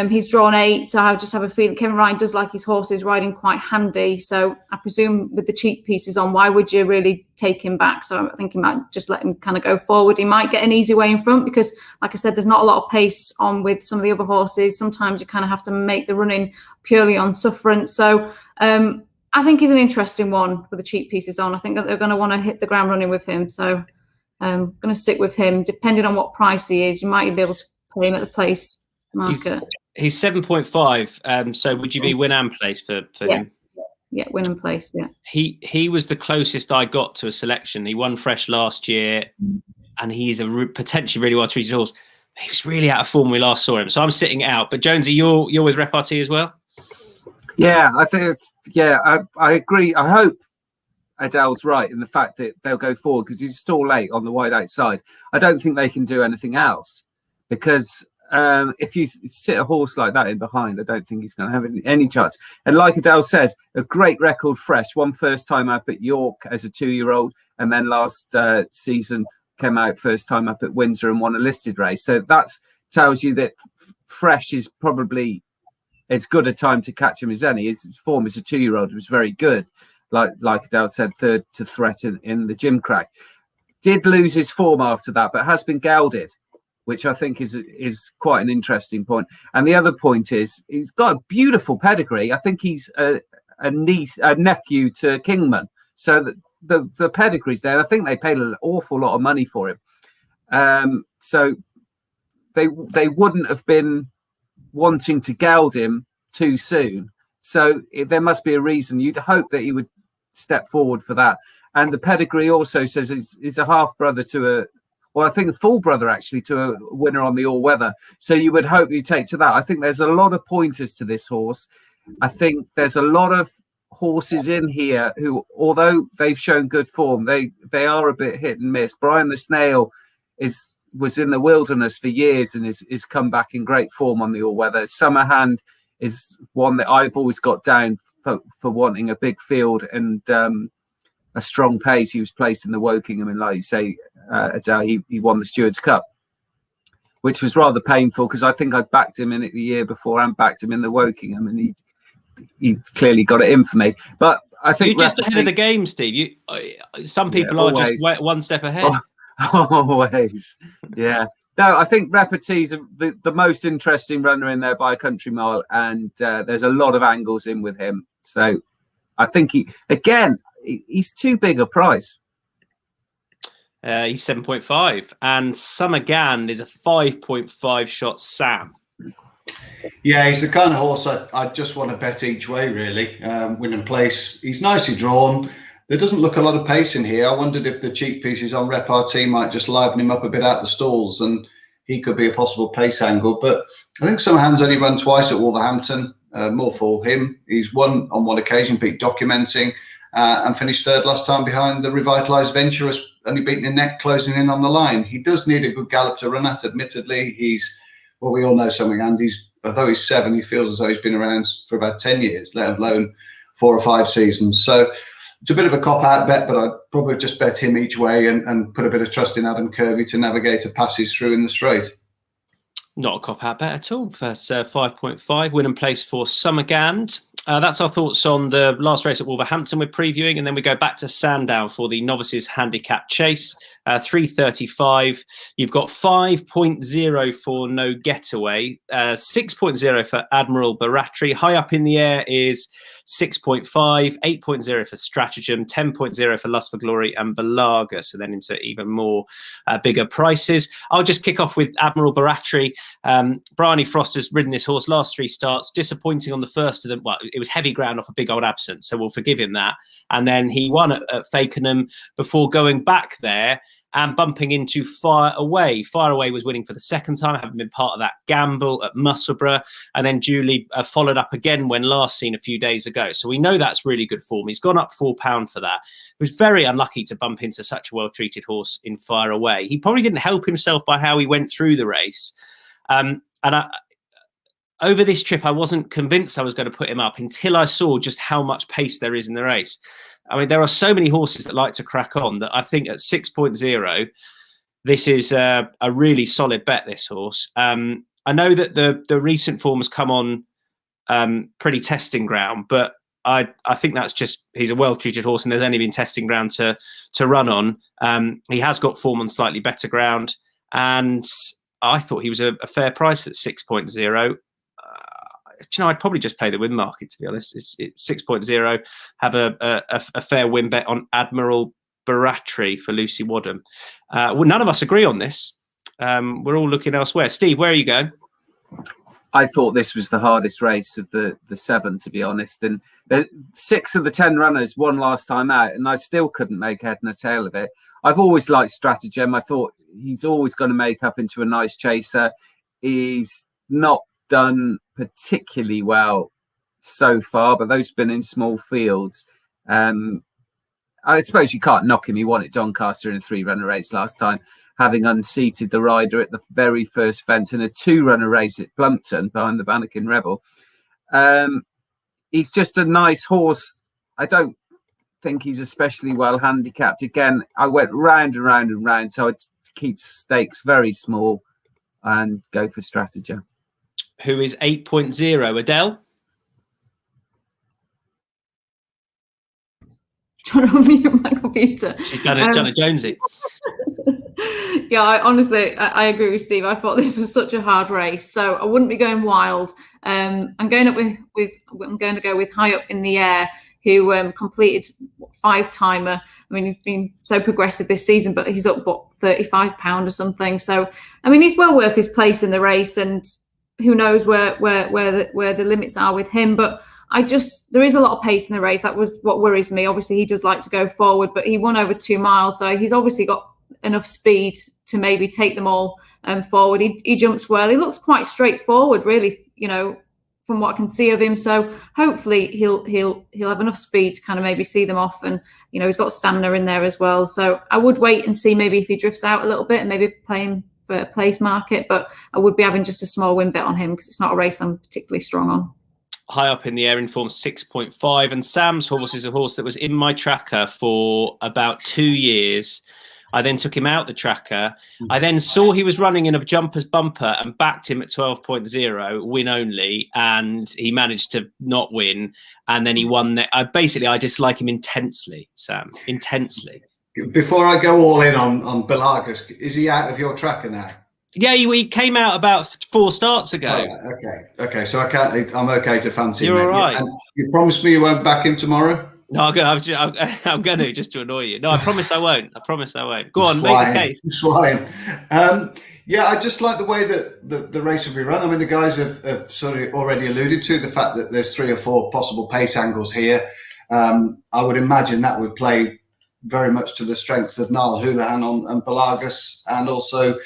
he's drawn 8. So I just have a feeling Kevin Ryan does like his horses riding quite handy. So I presume with the cheap pieces on, why would you really take him back? So I think he might just let him kind of go forward. He might get an easy way in front because, like I said, there's not a lot of pace on with some of the other horses. Sometimes you kind of have to make the running purely on sufferance. So I think he's an interesting one with the cheap pieces on. I think that they're going to want to hit the ground running with him. So I'm going to stick with him. Depending on what price he is, you might be able to play him at the place market. He's 7.5. So would you be win and place for him? Yeah, win and place. Yeah. He was the closest I got to a selection. He won fresh last year, and he's a potentially really well treated horse. He was really out of form when we last saw him, so I'm sitting out. But Jonesy, you're with Repartee as well. Yeah, I think. Yeah, I agree. I hope Adele's right in the fact that they'll go forward because he's still late on the wide outside. I don't think they can do anything else because if you sit a horse like that in behind, I don't think he's going to have any chance. And like Adele says, a great record fresh. Won first time up at York as a 2-year-old, and then last season came out first time up at Windsor and won a listed race. So that tells you that fresh is probably as good a time to catch him as any. His form as a 2-year-old was very good. Like Adele said, 3rd to threat in the Gym Crack. Did lose his form after that, but has been gelded, which I think is quite an interesting point. And the other point is he's got a beautiful pedigree. I think he's a nephew to Kingman, so that the pedigree's there. I think they paid an awful lot of money for him, so they wouldn't have been wanting to geld him too soon. So there must be a reason. You'd hope that he would step forward for that. And the pedigree also says he's a half brother to I think a full brother actually to a winner on the all-weather. So you would hope you take to that. I think there's a lot of pointers to this horse. I think there's a lot of horses in here who, although they've shown good form, they are a bit hit and miss. Brian the Snail was in the wilderness for years and is come back in great form on the all-weather. Summerhand is one that I've always got down for wanting a big field and a strong pace. He was placed in the Wokingham, and like you say, Adele, he won the Stewards Cup, which was rather painful because I think I'd backed him in it the year before and backed him in the Wokingham, and he's clearly got it in for me. But I think you're just ahead of the game, Steve. Some people are just one step ahead. Always, yeah. No, I think Repetee's the most interesting runner in there by a country mile, and there's a lot of angles in with him. So I think he's too big a price. He's 7.5, and Summer Gand is a 5.5 shot Sam. Yeah, he's the kind of horse I just want to bet each way, really. Win and place. He's nicely drawn. There doesn't look a lot of pace in here. I wondered if the cheek pieces on Repartee might just liven him up a bit out the stalls, and he could be a possible pace angle. But I think Summerhand's only run twice at Wolverhampton. More for him. He's won on one occasion, beat Documenting, and finished third last time behind the revitalised Venturous, only beaten in neck, closing in on the line. He does need a good gallop to run at, admittedly. We all know Summerhand. Although he's 7, he feels as though he's been around for about 10 years, let alone 4 or 5 seasons. So it's a bit of a cop-out bet, but I'd probably just bet him each way and put a bit of trust in Adam Kirby to navigate a passage through in the straight. Not a cop-out bet at all. First 5.5, win and place for Summer Gand. That's our thoughts on the last race at Wolverhampton we're previewing, and then we go back to Sandown for the Novices Handicap Chase. 3:35. You've got 5.0 for No Getaway, 6.0 for Admiral Baratri. High up in the air is 6.5, 8.0 for Stratagem, 10.0 for Lust for Glory and Balaga. So then into even more bigger prices. I'll just kick off with Admiral Baratri. Bryony Froster's ridden this horse last 3 starts, disappointing on the first of them. Well, it was heavy ground off a big old absence, so we'll forgive him that. And then he won at Fakenham before going back there and bumping into Fire Away. Fire Away was winning for the second time, having been part of that gamble at Musselburgh, and then duly followed up again when last seen a few days ago. So we know that's really good form. He's gone up £4 for that. He was very unlucky to bump into such a well-treated horse in Fire Away. He probably didn't help himself by how he went through the race. Over this trip, I wasn't convinced I was going to put him up until I saw just how much pace there is in the race. I mean, there are so many horses that like to crack on that I think at 6.0, this is a really solid bet, this horse. I know that the recent form has come on pretty testing ground, but I think that's just, he's a well-treated horse and there's only been testing ground to run on. He has got form on slightly better ground, and I thought he was a fair price at 6.0. I'd probably just play the win market, to be honest. It's 6.0. Have a fair win bet on Admiral Baratri for Lucy Wadham. Well, none of us agree on this. We're all looking elsewhere. Steve, where are you going? I thought this was the hardest race of the 7, to be honest. And 6 of the 10 runners won last time out, and I still couldn't make head and tail of it. I've always liked Stratagem. I thought he's always going to make up into a nice chaser. He's not done particularly well so far, but those been in small fields. I suppose you can't knock him. He won at Doncaster in a 3-runner race last time, having unseated the rider at the very first fence in a 2-runner race at Plumpton behind the Bannakin Rebel. He's just a nice horse. I don't think he's especially well handicapped. Again, I went round and round and round, so I'd keep stakes very small and go for Stratagem. Who is 8.0, Adele? Do you want to mute my computer? She's done it, Jonesy. Yeah, I agree with Steve. I thought this was such a hard race, so I wouldn't be going wild. I'm going to go with High Up in the Air, who completed 5-timer. I mean, he's been so progressive this season, but he's up £35 or something. So, I mean, he's well worth his place in the race, and who knows where the limits are with him. But there is a lot of pace in the race. That was what worries me. Obviously, he does like to go forward, but he won over 2 miles, so he's obviously got enough speed to maybe take them all forward. He jumps well. He looks quite straightforward, really, from what I can see of him. So hopefully he'll have enough speed to kind of maybe see them off, and he's got stamina in there as well. So I would wait and see maybe if he drifts out a little bit and maybe play him for a place market, but I would be having just a small win bet on him because it's not a race I'm particularly strong on. High Up in the Air in form 6.5, and Sam's horse is a horse that was in my tracker for about 2 years. I then took him out the tracker. I then saw he was running in a jumper's bumper and backed him at 12.0, win only, and he managed to not win. And then he won. I just like him intensely, Sam, intensely. Before I go all in on Belagus, is he out of your tracker now? Yeah, he came out about 4 starts ago. Oh, okay. So I'm okay to fancy him. You're all right. And you promise me you won't back him tomorrow? No, I'm going to, just to annoy you. No, I promise I won't. Go on, make a case. Swine. Yeah, I just like the way that the race will be run. I mean, the guys have sort of already alluded to the fact that there's 3 or 4 possible pace angles here. I would imagine that would play very much to the strengths of Niall Houlihan on Belagus, and also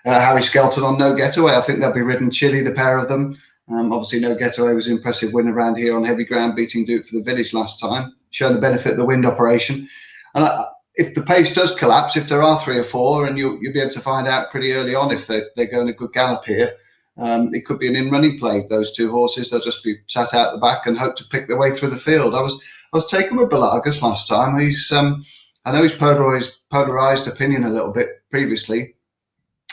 Harry Skelton on No Getaway. I think they'll be ridden chilly, the pair of them. Obviously, No Getaway was an impressive win around here on heavy ground, beating Duke for the Village last time, showing the benefit of the wind operation. And if the pace does collapse, if there are 3 or 4, and you'll be able to find out pretty early on if they're going a good gallop here, it could be an in-running play. Those 2 horses, they'll just be sat out the back and hope to pick their way through the field. I was taken with Belagus last time. I know he's polarised opinion a little bit previously,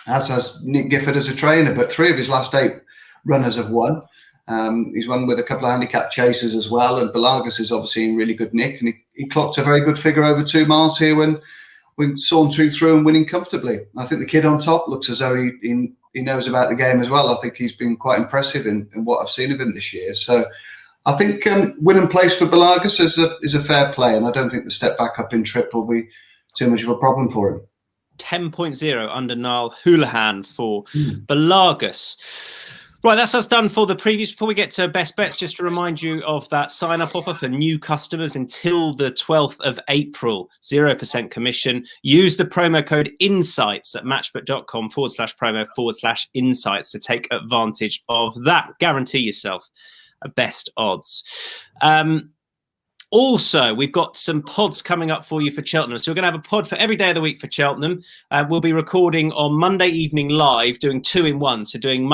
as has Nick Gifford as a trainer, but 3 of his last 8 runners have won. He's won with a couple of handicap chasers as well, and Belagus is obviously in really good nick, and he clocked a very good figure over 2 miles here when sauntering through and winning comfortably. I think the kid on top looks as though he knows about the game as well. I think he's been quite impressive in what I've seen of him this year. So I think win and place for Belagus is a fair play, and I don't think the step back up in trip will be too much of a problem for him. 10.0 under Niall Houlihan for Belagus. Right, that's us done for the previews. Before we get to best bets, just to remind you of that sign-up offer for new customers until the 12th of April. 0% commission. Use the promo code INSIGHTS at matchbook.com/promo/insights to take advantage of that. Guarantee yourself a best odds. Also, we've got some pods coming up for you for Cheltenham. So we're going to have a pod for every day of the week for Cheltenham. We'll be recording on Monday evening live, doing 2 in 1. So doing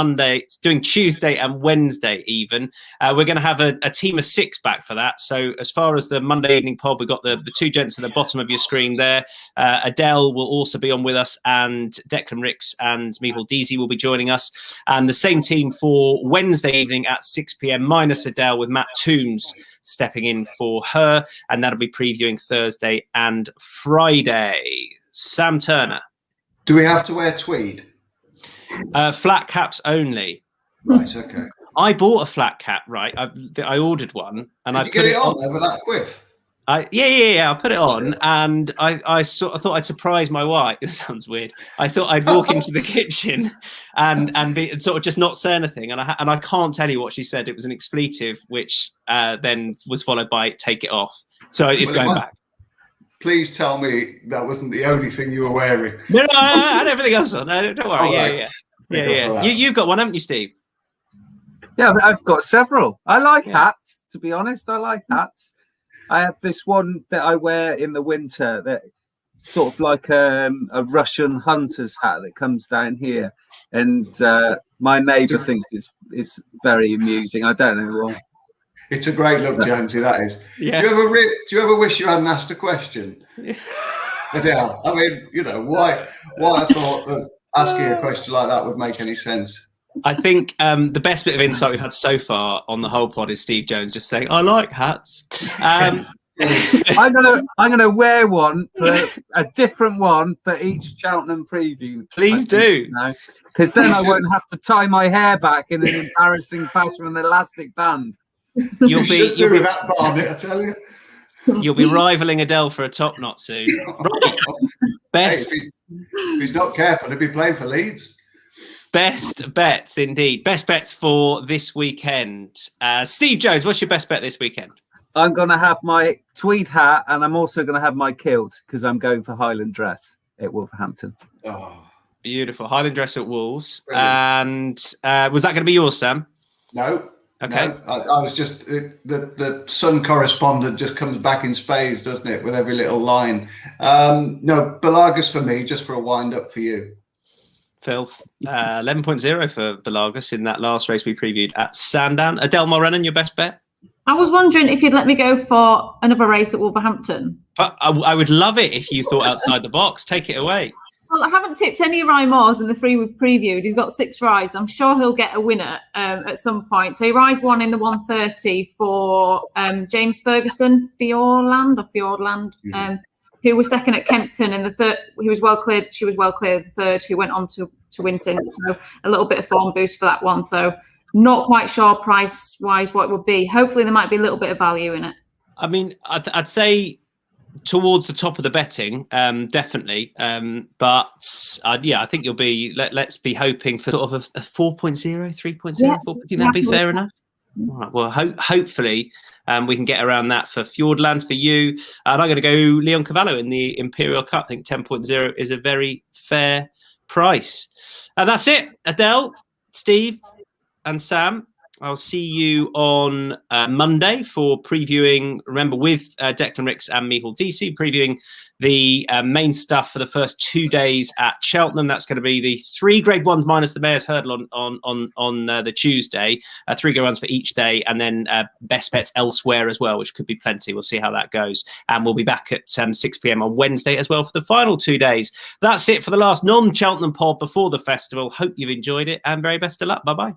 Tuesday and Wednesday even. We're going to have a team of 6 back for that. So as far as the Monday evening pod, we've got the 2 gents at the bottom of your screen there. Adele will also be on with us, and Declan Ricks and Mihal Deasy will be joining us. And the same team for Wednesday evening at 6 p.m, minus Adele, with Matt Toombs stepping in for her, and that'll be previewing Thursday and Friday. Sam Turner. Do we have to wear tweed? Flat caps only. Right, okay. I bought a flat cap, right? I ordered one, and Did you get it on over that quiff? Yeah. I put it on, and I thought I'd surprise my wife. It sounds weird. I thought I'd walk into the kitchen and sort of just not say anything. And I can't tell you what she said. It was an expletive, which then was followed by "take it off." So it's going back. Please tell me that wasn't the only thing you were wearing. No, I had everything else on. No, don't worry. Yeah. You've got one, haven't you, Steve? Yeah, I've got several. I like hats. To be honest, I like hats. I have this one that I wear in the winter that sort of like a Russian hunter's hat that comes down here, and my neighbour thinks it's very amusing. I don't know why. It's a great look, Jonesy. That is. Yeah. Do you ever wish you hadn't asked a question, Adele? I mean, why I thought of asking a question like that would make any sense. I think the best bit of insight we've had so far on the whole pod is Steve Jones just saying, "I like hats." I'm gonna wear one for a different one for each Cheltenham preview. Please do, because then I won't have to tie my hair back in an embarrassing fashion with an elastic band. You'll be with that barnet, I tell you. You'll be rivaling Adele for a top knot soon. Right. Best. Hey, if he's not careful, he'll be playing for Leeds. Best bets, indeed. Best bets for this weekend. Steve Jones, what's your best bet this weekend? I'm going to have my tweed hat, and I'm also going to have my kilt because I'm going for Highland dress at Wolverhampton. Oh, beautiful. Highland dress at Wolves. Brilliant. And was that going to be yours, Sam? No. Okay. No, I was just the Sun correspondent just comes back in spades, doesn't it, with every little line. No, Balagas for me, just for a wind up for you. Filth. 11.0 for Balagas in that last race we previewed at Sandown. Adele Mulrennan, your best bet? I was wondering if you'd let me go for another race at Wolverhampton. I would love it if you thought outside the box. Take it away. Well, I haven't tipped any Rye Moores in the 3 we've previewed. He's got 6 rides. I'm sure he'll get a winner at some point. So he rides one in the 130 for James Ferguson, Fiordland, who was second at Kempton in the third. He was well cleared. She was well cleared the third, who went on to win since. So a little bit of form boost for that one. So not quite sure price-wise what it would be. Hopefully there might be a little bit of value in it. I mean, I'd say towards the top of the betting, definitely. But I think you'll be, let's be hoping for sort of a 4.0, 3.0. Yeah, 4. Do you think that'd be fair enough? All right. Well, hopefully we can get around that for Fiordland for you. And I'm going to go Leon Cavallo in the Imperial Cup. I think 10.0 is a very fair price. And that's it. Adele, Steve and Sam, I'll see you on Monday for previewing, remember, with Declan Ricks and Mihal DC, previewing the main stuff for the first 2 days at Cheltenham. That's going to be the 3 grade 1s minus the Mayor's Hurdle on the Tuesday, 3 grade 1s for each day, and then best bets elsewhere as well, which could be plenty. We'll see how that goes. And we'll be back at 6 p.m. on Wednesday as well for the final 2 days. That's it for the last non-Cheltenham pod before the festival. Hope you've enjoyed it, and very best of luck. Bye-bye.